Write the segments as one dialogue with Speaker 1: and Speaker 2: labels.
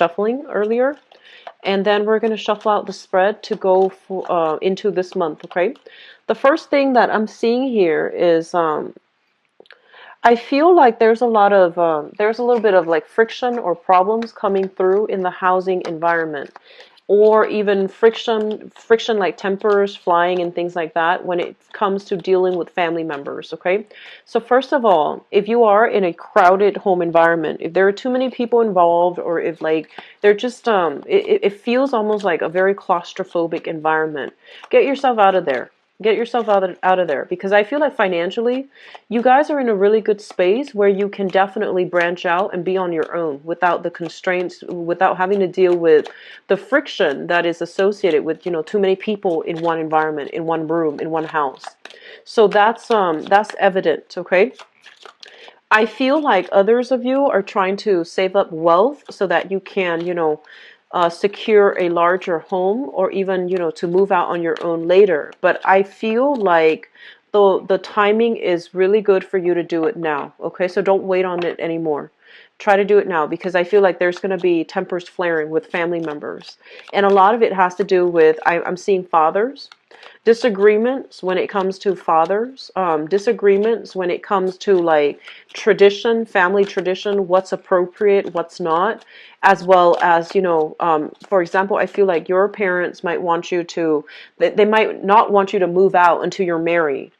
Speaker 1: shuffling earlier. And then we're going to shuffle out the spread to go for, into this month, okay? The first thing that I'm seeing here is I feel like there's a lot of there's a little bit of like friction or problems coming through in the housing environment, or even friction like tempers flying and things like that when it comes to dealing with family members. Okay, so first of all, if you are in a crowded home environment, if there are too many people involved, or if like they're just it feels almost like a very claustrophobic environment, get yourself out of there. Get yourself out of there, because I feel like financially you guys are in a really good space where you can definitely branch out and be on your own without the constraints, without having to deal with the friction that is associated with, you know, too many people in one environment, in one room, in one house. So that's evident, okay? I feel like others of you are trying to save up wealth so that you can, you know, secure a larger home, or even, you know, to move out on your own later. But I feel like the timing is really good for you to do it now. Okay, so don't wait on it anymore. Try to do it now, because I feel like there's going to be tempers flaring with family members, and a lot of it has to do with I'm seeing fathers. Disagreements when it comes to fathers, disagreements when it comes to like tradition, family tradition, what's appropriate, what's not, as well as, you know, for example, I feel like your parents might want you to, they might not want you to move out until you're married.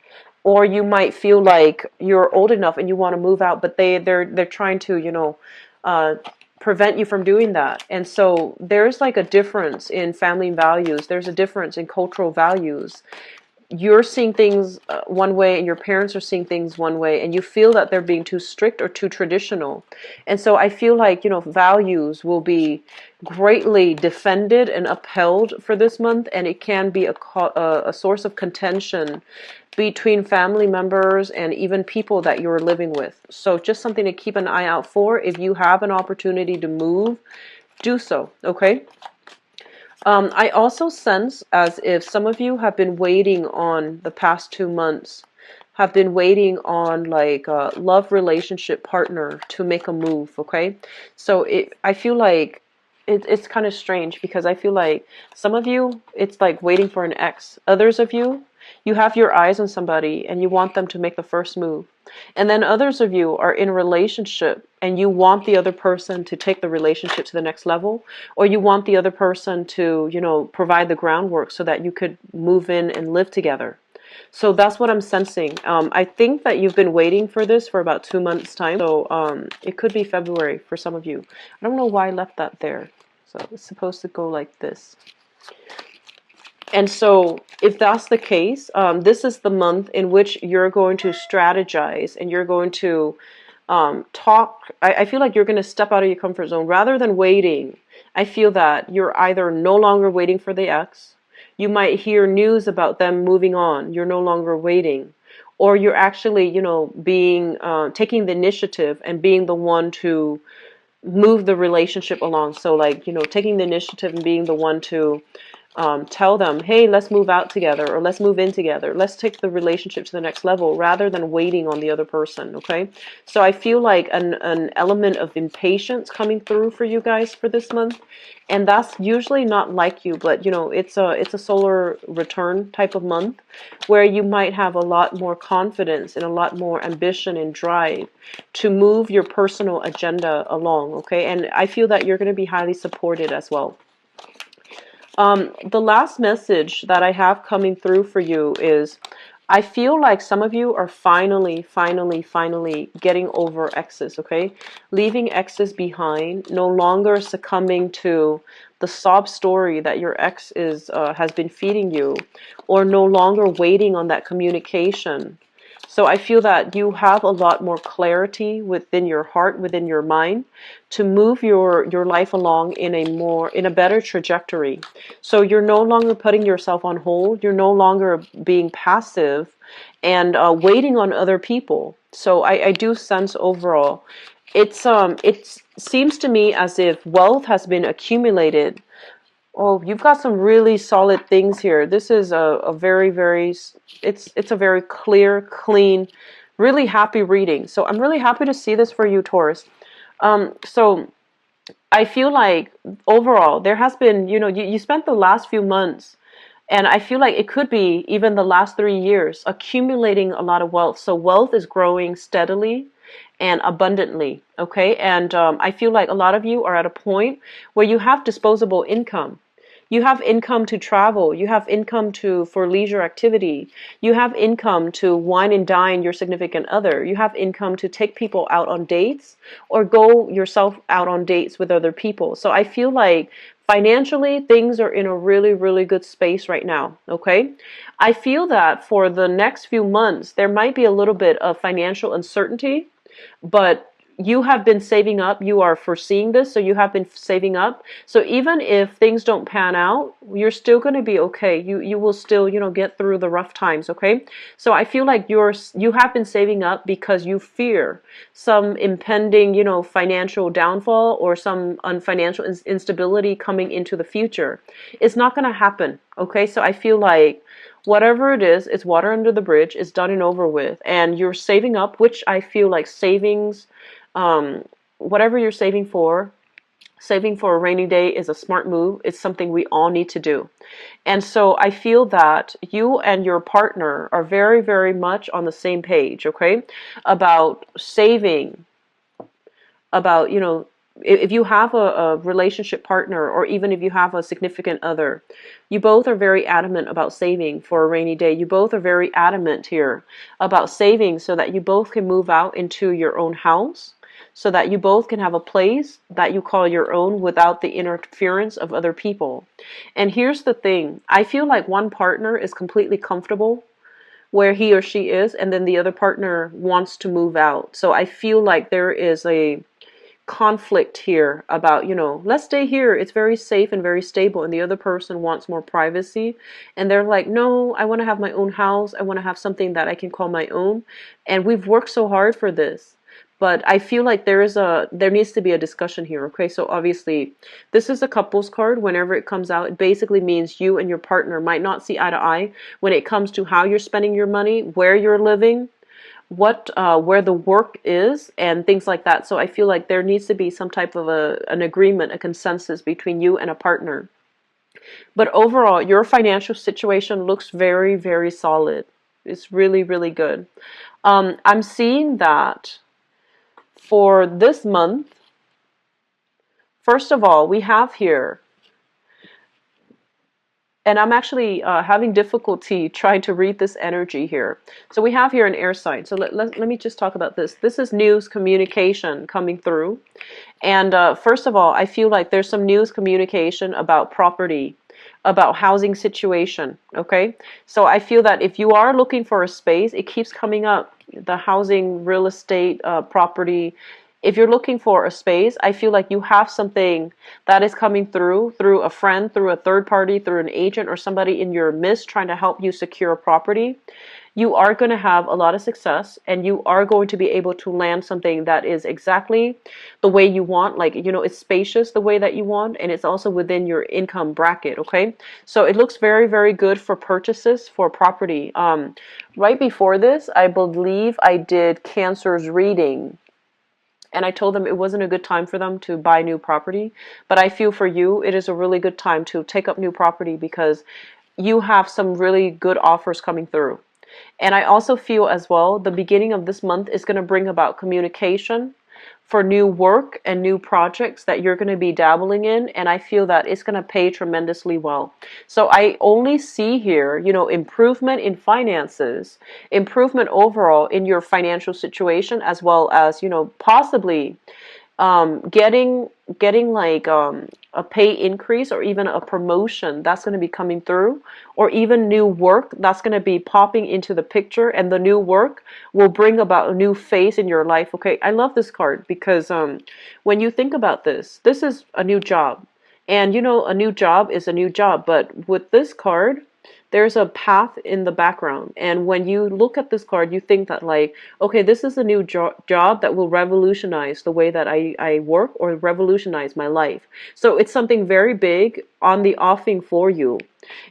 Speaker 1: Or you might feel like you're old enough and you want to move out, but they're trying to, you know, uh, prevent you from doing that. And so there's like a difference in family values. There's a difference in cultural values. You're seeing things one way, and your parents are seeing things one way, and you feel that they're being too strict or too traditional. And so I feel like, you know, values will be greatly defended and upheld for this month, and it can be a source of contention between family members and even people that you're living with. So just something to keep an eye out for. If you have an opportunity to move, do so, okay? I also sense as if some of you have been waiting on the past 2 months, have been waiting on like a love relationship partner to make a move, okay? So I feel like it's kind of strange, because I feel like some of you, it's like waiting for an ex. Others of you, you have your eyes on somebody and you want them to make the first move. And then others of you are in a relationship and you want the other person to take the relationship to the next level, or you want the other person to, you know, provide the groundwork so that you could move in and live together. So that's what I'm sensing. I think that you've been waiting for this for about 2 months' time. So it could be February for some of you. I don't know why I left that there. So it's supposed to go like this. And so if that's the case, this is the month in which you're going to strategize and you're going to talk. I feel like you're going to step out of your comfort zone rather than waiting. I feel that you're either no longer waiting for the ex. You might hear news about them moving on. You're no longer waiting. Or you're actually, you know, being taking the initiative and being the one to move the relationship along. So like, you know, taking the initiative and being the one to tell them, hey, let's move out together, or let's move in together. Let's take the relationship to the next level rather than waiting on the other person, okay? So I feel like an element of impatience coming through for you guys for this month. And that's usually not like you, but you know, it's a solar return type of month where you might have a lot more confidence and a lot more ambition and drive to move your personal agenda along, okay? And I feel that you're going to be highly supported as well. The last message that I have coming through for you is I feel like some of you are finally getting over exes, okay? Leaving exes behind, no longer succumbing to the sob story that your ex has been feeding you, or no longer waiting on that communication. So I feel that you have a lot more clarity within your heart, within your mind, to move your life along in a better trajectory. So you're no longer putting yourself on hold. You're no longer being passive and waiting on other people. So I do sense overall, it seems to me as if wealth has been accumulated. Oh, you've got some really solid things here. This is a very, it's a very clear, clean, really happy reading. So I'm really happy to see this for you, Taurus. So I feel like overall there has been, you spent the last few months, and I feel like it could be even the last 3 years, accumulating a lot of wealth. So wealth is growing steadily and abundantly. Okay. And I feel like a lot of you are at a point where you have disposable income. You have income to travel. You have income for leisure activity. You have income to wine and dine your significant other. You have income to take people out on dates or go yourself out on dates with other people. So I feel like financially, things are in a really, really good space right now. Okay. I feel that for the next few months, there might be a little bit of financial uncertainty, but you have been saving up. You are foreseeing this, so you have been saving up. So even if things don't pan out, you're still going to be okay. You will still, get through the rough times, okay? So I feel like you have been saving up because you fear some impending, financial downfall or some financial instability coming into the future. It's not going to happen, okay? So I feel like whatever it is, it's water under the bridge, it's done and over with, and you're saving up, which I feel like savings, whatever you're saving for a rainy day is a smart move. It's something we all need to do. And so I feel that you and your partner are very, very much on the same page, okay, about saving, about, if you have a relationship partner, or even if you have a significant other, you both are very adamant about saving for a rainy day. You both are very adamant here about saving so that you both can move out into your own house, so that you both can have a place that you call your own without the interference of other people. And here's the thing. I feel like one partner is completely comfortable where he or she is, and then the other partner wants to move out. So I feel like there is a conflict here about, let's stay here. It's very safe and very stable. And the other person wants more privacy. And they're like, no, I want to have my own house. I want to have something that I can call my own. And we've worked so hard for this. But I feel like there needs to be a discussion here, okay? So obviously, this is a couples card. Whenever it comes out, it basically means you and your partner might not see eye to eye when it comes to how you're spending your money, where you're living, where the work is, and things like that. So I feel like there needs to be some type of an agreement, a consensus between you and a partner. But overall, your financial situation looks very, very solid. It's really, really good. I'm seeing that for this month, first of all, we have here, and I'm actually having difficulty trying to read this energy here. So we have here an air sign. So let me just talk about this. This is news communication coming through. And first of all, I feel like there's some news communication about property, about housing situation, okay? So I feel that if you are looking for a space, it keeps coming up, the housing, real estate, property. If you're looking for a space, I feel like you have something that is coming through a friend, through a third party, through an agent, or somebody in your midst trying to help you secure a property. You are going to have a lot of success, and you are going to be able to land something that is exactly the way you want. Like, it's spacious the way that you want, and it's also within your income bracket, okay? So it looks very, very good for purchases for property. Right before this, I believe I did Cancer's reading, and I told them it wasn't a good time for them to buy new property. But I feel for you, it is a really good time to take up new property because you have some really good offers coming through. And I also feel as well, the beginning of this month is going to bring about communication for new work and new projects that you're going to be dabbling in. And I feel that it's going to pay tremendously well. So I only see here, improvement in finances, improvement overall in your financial situation, as well as, possibly getting like a pay increase or even a promotion that's going to be coming through, or even new work that's going to be popping into the picture, and the new work will bring about a new phase in your life. Okay, I love this card because when you think about this is a new job, and a new job is a new job, but with this card, there's a path in the background. And when you look at this card, you think that like, okay, this is a new job that will revolutionize the way that I work, or revolutionize my life. So it's something very big on the offing for you.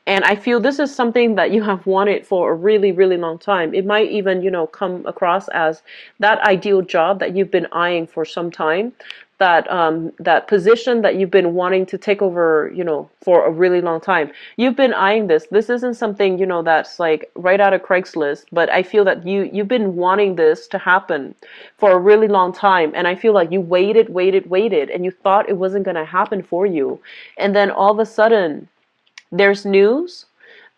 Speaker 1: And I feel this is something that you have wanted for a really, really long time. It might even, come across as that ideal job that you've been eyeing for some time. that position that you've been wanting to take over, for a really long time. You've been eyeing this. This isn't something, that's like right out of Craigslist, but I feel that you've been wanting this to happen for a really long time. And I feel like you waited, and you thought it wasn't going to happen for you. And then all of a sudden, there's news,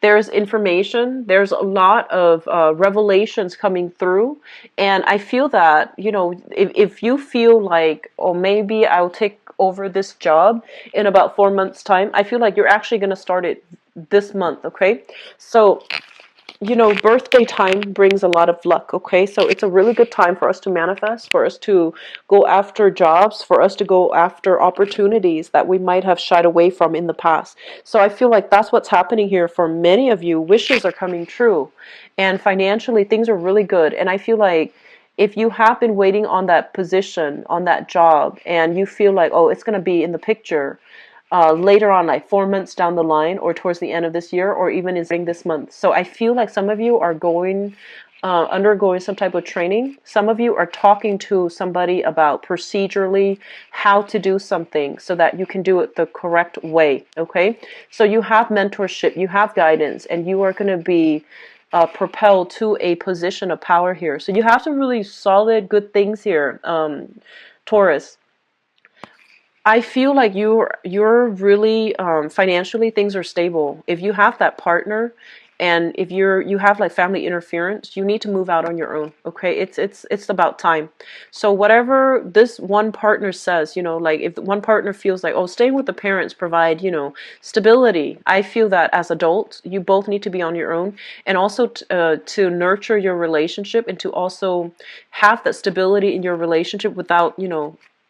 Speaker 1: there's information, there's a lot of revelations coming through. And I feel that, if you feel like, oh, maybe I'll take over this job in about 4 months' time, I feel like you're actually going to start it this month, okay? So, birthday time brings a lot of luck, okay? So it's a really good time for us to manifest, for us to go after jobs, for us to go after opportunities that we might have shied away from in the past. So I feel like that's what's happening here for many of you. Wishes are coming true. And financially, things are really good. And I feel like if you have been waiting on that position, on that job, and you feel like, oh, it's going to be in the picture, later on, like 4 months down the line, or towards the end of this year, or even in this month. So I feel like some of you are undergoing some type of training. Some of you are talking to somebody about procedurally how to do something so that you can do it the correct way, okay? So you have mentorship, you have guidance, and you are going to be propelled to a position of power here. So you have some really solid, good things here, Taurus. I feel like you're really financially, things are stable. If you have that partner, and if you have like family interference, you need to move out on your own. Okay, it's about time. So whatever this one partner says, like if one partner feels like, oh, staying with the parents provide stability. I feel that as adults, you both need to be on your own, and also to nurture your relationship, and to also have that stability in your relationship without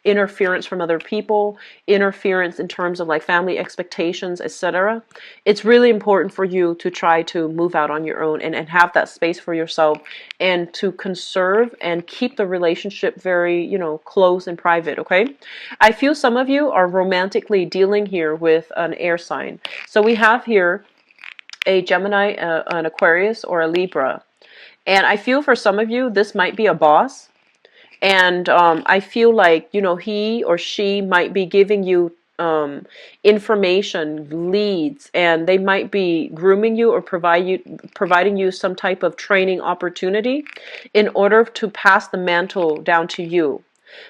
Speaker 1: interference from other people, interference in terms of like family expectations, etc. It's really important for you to try to move out on your own, and have that space for yourself, and to conserve and keep the relationship very, close and private, okay? I feel some of you are romantically dealing here with an air sign. So we have here a Gemini, an Aquarius, or a Libra. And I feel for some of you, this might be a boss. And I feel like, he or she might be giving you information, leads, and they might be grooming you, or providing you some type of training opportunity in order to pass the mantle down to you.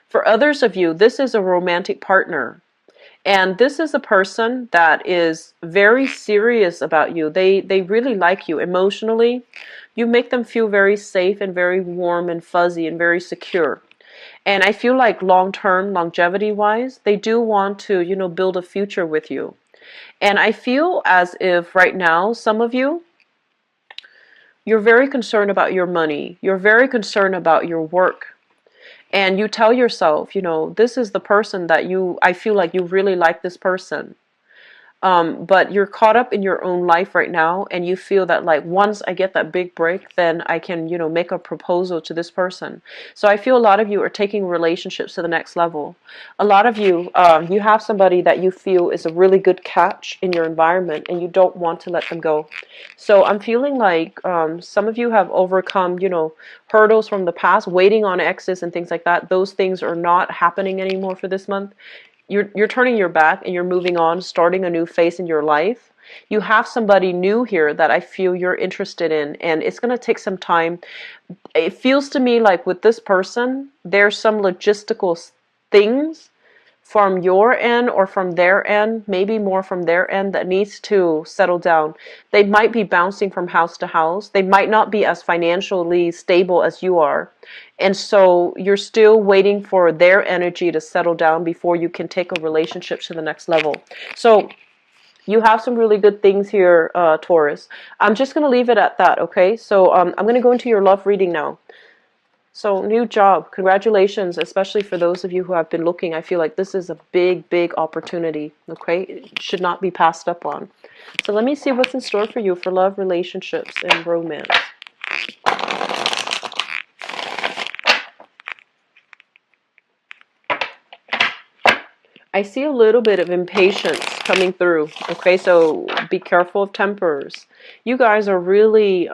Speaker 1: For others of you, this is a romantic partner. And this is a person that is very serious about you. They really like you emotionally. You make them feel very safe and very warm and fuzzy and very secure. And I feel like long-term, longevity-wise, they do want to, build a future with you. And I feel as if right now, some of you, you're very concerned about your money. You're very concerned about your work. And you tell yourself, this is the person that I feel like you really like this person. But you're caught up in your own life right now, and you feel that like once I get that big break, then I can, make a proposal to this person. So I feel a lot of you are taking relationships to the next level. A lot of you, you have somebody that you feel is a really good catch in your environment, and you don't want to let them go. So I'm feeling like some of you have overcome, hurdles from the past, waiting on exes and things like that. Those things are not happening anymore for this month. You're turning your back, and you're moving on, starting a new phase in your life. You have somebody new here that I feel you're interested in, and it's going to take some time. It feels to me like with this person, there's some logistical things from your end or from their end, maybe more from their end, that needs to settle down. They might be bouncing from house to house. They might not be as financially stable as you are. And so you're still waiting for their energy to settle down before you can take a relationship to the next level. So you have some really good things here, Taurus. I'm just going to leave it at that, okay? So I'm going to go into your love reading now. So new job, congratulations, especially for those of you who have been looking. I feel like this is a big, big opportunity, okay? It should not be passed up on. So let me see what's in store for you for love, relationships, and romance. I see a little bit of impatience coming through, okay? So be careful of tempers. You guys are really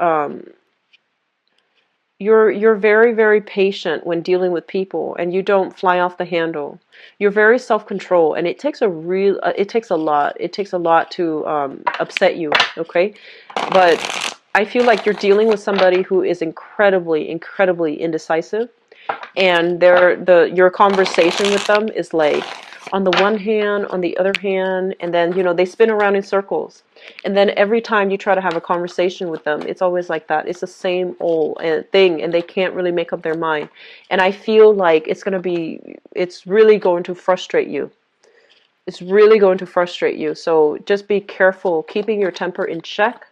Speaker 1: you're very, very patient when dealing with people, and you don't fly off the handle. You're very self-control, and it takes it takes a lot. It takes a lot to upset you, okay? But I feel like you're dealing with somebody who is incredibly, incredibly indecisive, and your conversation with them is like on the one hand, on the other hand, and then they spin around in circles, and then every time you try to have a conversation with them, it's always like that. It's the same old thing, and they can't really make up their mind. And I feel like it's really going to frustrate you. It's really going to frustrate you. So just be careful, keeping your temper in check,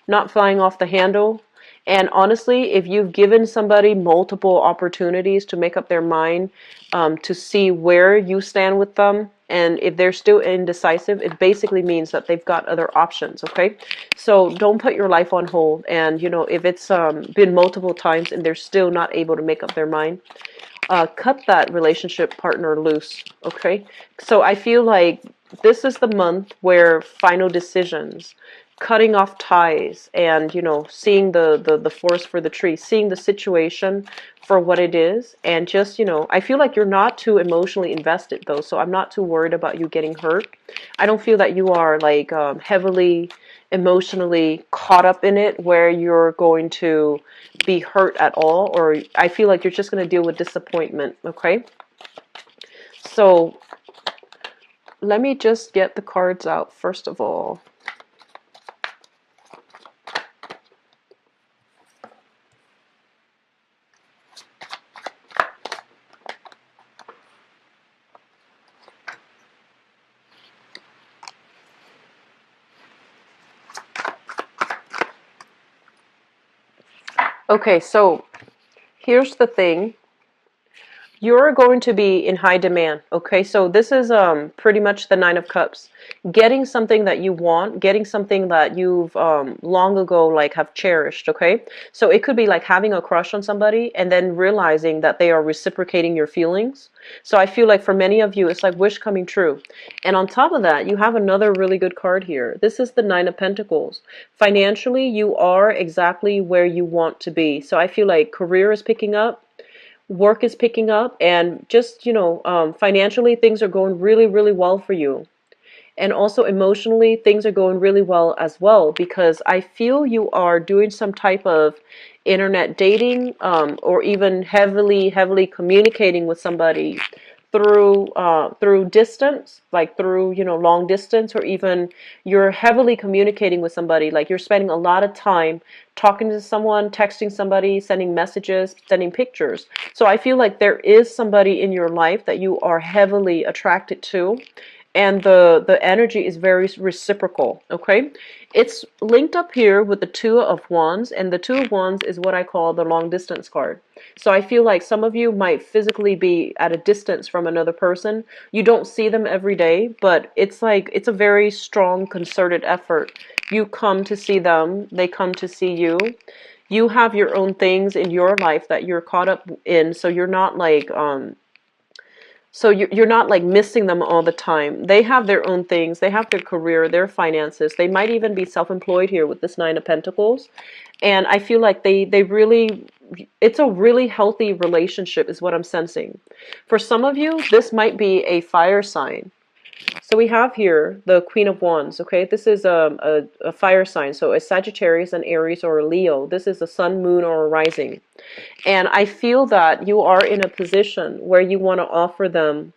Speaker 1: not flying off the handle. And honestly, if you've given somebody multiple opportunities to make up their mind, to see where you stand with them, and if they're still indecisive, it basically means that they've got other options, okay? So don't put your life on hold. And, if it's been multiple times and they're still not able to make up their mind, cut that relationship partner loose, okay? So I feel like this is the month where final decisions, cutting off ties, and seeing the forest for the tree, seeing the situation for what it is, and just I feel like you're not too emotionally invested though, so I'm not too worried about you getting hurt. I don't feel that you are like heavily emotionally caught up in it where you're going to be hurt at all, or I feel like you're just going to deal with disappointment, okay? So let me just get the cards out first of all. Okay, so here's the thing. You're going to be in high demand, okay? So this is pretty much the Nine of Cups. Getting something that you want, getting something that you've long ago like have cherished, okay? So it could be like having a crush on somebody and then realizing that they are reciprocating your feelings. So I feel like for many of you, it's like wish coming true. And on top of that, you have another really good card here. This is the Nine of Pentacles. Financially, you are exactly where you want to be. So I feel like career is picking up, work is picking up, and just financially things are going really, really well for you. And also emotionally things are going really well as well, because I feel you are doing some type of internet dating, or even heavily communicating with somebody through distance, like through long distance, or even you're heavily communicating with somebody, like you're spending a lot of time talking to someone, texting somebody, sending messages, sending pictures. So I feel like there is somebody in your life that you are heavily attracted to, and the energy is very reciprocal, okay? It's linked up here with the Two of Wands, and the Two of Wands is what I call the long distance card. So I feel like some of you might physically be at a distance from another person. You don't see them every day, but it's like it's a very strong concerted effort. You come to see them, they come to see you. You have your own things in your life that you're caught up in, so you're not like you're not like missing them all the time. They have their own things. They have their career, their finances. They might even be self-employed here with this Nine of Pentacles. And I feel like they really, it's a really healthy relationship is what I'm sensing. For some of you, this might be a fire sign. So we have here the Queen of Wands, okay? This is a fire sign. So a Sagittarius, an Aries, or a Leo. This is a sun, moon, or a rising. And I feel that you are in a position where you want to offer them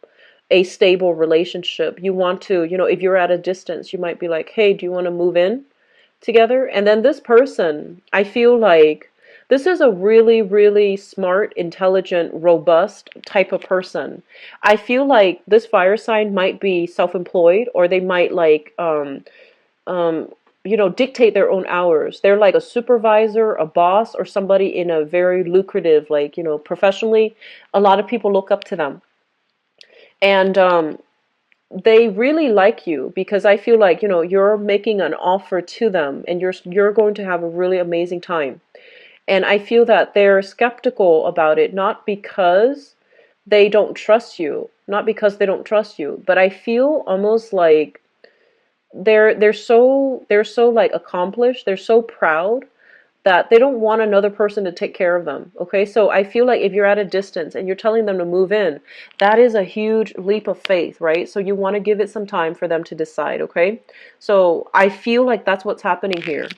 Speaker 1: a stable relationship. You want to, if you're at a distance, you might be like, hey, do you want to move in together? And then this person, I feel like this is a really, really smart, intelligent, robust type of person. I feel like this fire sign might be self-employed, or they might like dictate their own hours. They're like a supervisor, a boss, or somebody in a very lucrative, like, professionally, a lot of people look up to them. And they really like you, because I feel like, you're making an offer to them, and you're going to have a really amazing time. And I feel that they're skeptical about it, not because they don't trust you, but I feel almost like they're so like accomplished, they're so proud that they don't want another person to take care of them. Okay, so I feel like if you're at a distance and you're telling them to move in, that is a huge leap of faith, right? So you want to give it some time for them to decide. Okay, so I feel like that's what's happening here.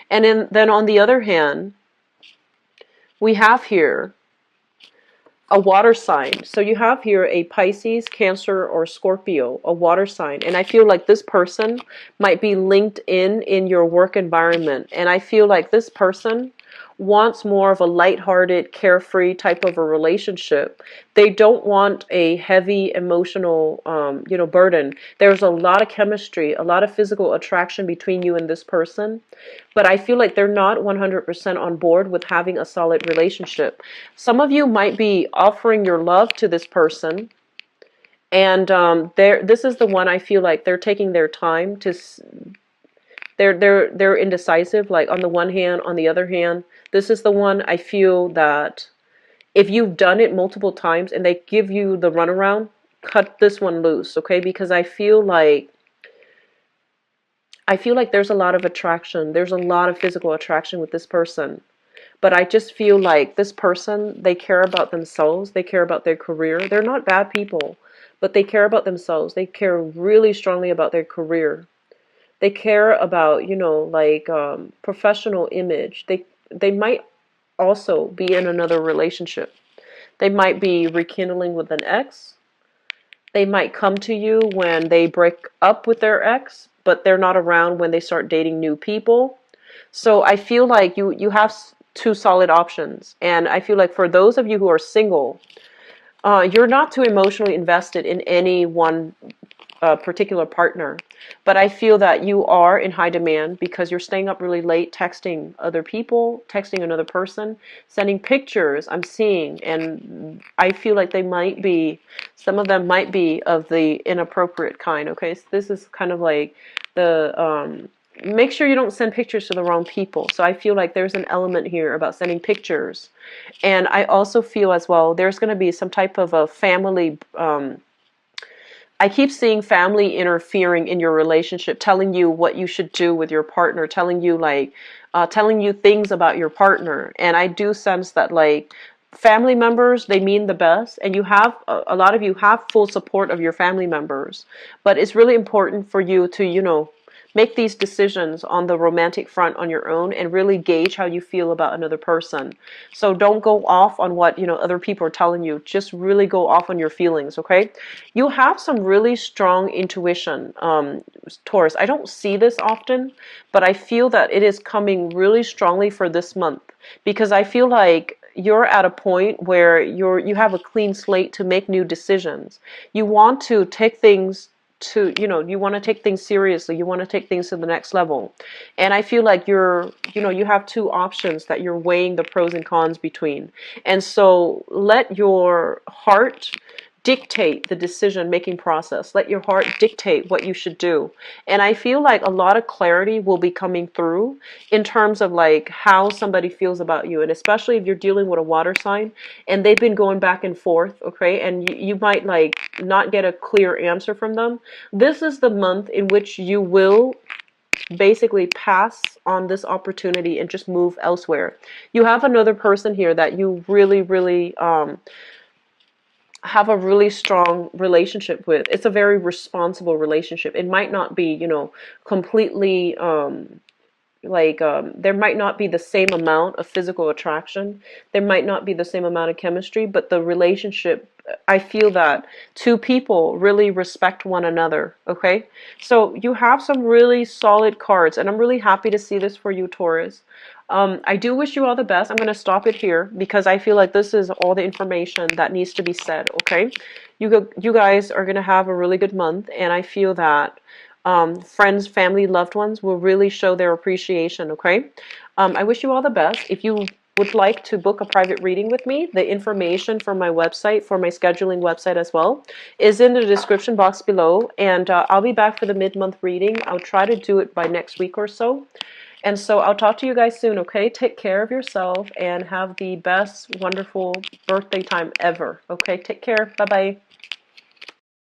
Speaker 1: And then on the other hand, we have here a water sign. So you have here a Pisces, Cancer, or Scorpio, a water sign. And I feel like this person might be linked in your work environment. And I feel like this person wants more of a lighthearted, carefree type of a relationship. They don't want a heavy emotional, burden. There's a lot of chemistry, a lot of physical attraction between you and this person. But I feel like they're not 100% on board with having a solid relationship. Some of you might be offering your love to this person, and this is the one I feel like they're taking their time to. They're indecisive. Like on the one hand, on the other hand, this is the one I feel that if you've done it multiple times and they give you the runaround, cut this one loose, okay? Because I feel like there's a lot of attraction. There's a lot of physical attraction with this person. But I just feel like this person, they care about themselves. They care about their career. They're not bad people, but they care about themselves. They care really strongly about their career. They care about, professional image. They might also be in another relationship. They might be rekindling with an ex. They might come to you when they break up with their ex, but they're not around when they start dating new people. So I feel like you have two solid options. And I feel like for those of you who are single, you're not too emotionally invested in any one particular partner. But I feel that you are in high demand because you're staying up really late, texting other people, texting another person, sending pictures I'm seeing. And I feel like some of them might be of the inappropriate kind. Okay, so this is kind of like make sure you don't send pictures to the wrong people. So I feel like there's an element here about sending pictures. And I also feel as well there's going to be some type of a family. I keep seeing family interfering in your relationship, telling you what you should do with your partner, telling you things about your partner. And I do sense that family members, they mean the best, and a lot of you have full support of your family members. But it's really important for you to, make these decisions on the romantic front on your own and really gauge how you feel about another person. So don't go off on what, other people are telling you. Just really go off on your feelings, okay? You have some really strong intuition, Taurus. I don't see this often, but I feel that it is coming really strongly for this month because I feel like you're at a point where you have a clean slate to make new decisions. You want to take things you want to take things seriously. You want to take things to the next level. And I feel like you have two options that you're weighing the pros and cons between. And so let your heart dictate the decision-making process. Let your heart dictate what you should do. And I feel like a lot of clarity will be coming through in terms of how somebody feels about you. And especially if you're dealing with a water sign and they've been going back and forth, okay, and you might not get a clear answer from them. This is the month in which you will basically pass on this opportunity and just move elsewhere. You have another person here that you really, really have a really strong relationship with. It's a very responsible relationship. It might not be, completely there might not be the same amount of physical attraction. There might not be the same amount of chemistry, but the relationship, I feel that two people really respect one another, okay? So you have some really solid cards, and I'm really happy to see this for you, Taurus. I do wish you all the best. I'm going to stop it here because I feel like this is all the information that needs to be said, okay? You guys are going to have a really good month, and I feel that friends, family, loved ones will really show their appreciation, okay? I wish you all the best. If you would like to book a private reading with me, the information for my website, for my scheduling website as well, is in the description box below. And I'll be back for the mid-month reading. I'll try to do it by next week or so. And so I'll talk to you guys soon, okay? Take care of yourself and have the best, wonderful birthday time ever, okay? Take care. Bye-bye.